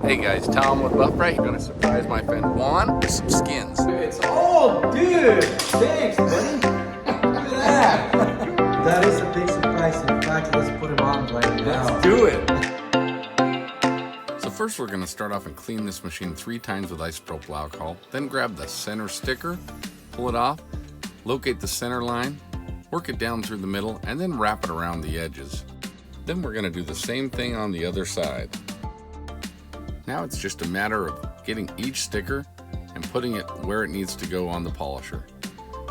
Hey guys, Tom with Brite. I'm gonna surprise my friend Juan with some Skinz. Dude, thanks, buddy. Look at that. That is a big surprise. In fact, let's put him on right now. Let's do it. So first we're gonna start off and clean this machine 3 times with isopropyl alcohol. Then grab the center sticker, pull it off, locate the center line, work it down through the middle, and then wrap it around the edges. Then we're gonna do the same thing on the other side. Now it's just a matter of getting each sticker and putting it where it needs to go on the polisher.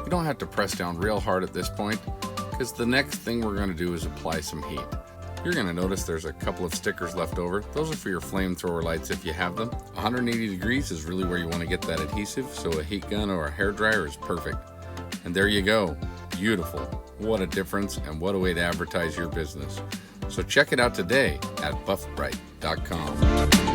You don't have to press down real hard at this point, because the next thing we're going to do is apply some heat. You're going to notice there's a couple of stickers left over. Those are for your flamethrower lights if you have them. 180 degrees is really where you want to get that adhesive, so a heat gun or a hairdryer is perfect. And there you go. Beautiful. What a difference, and what a way to advertise your business. So check it out today at buffbrite.com.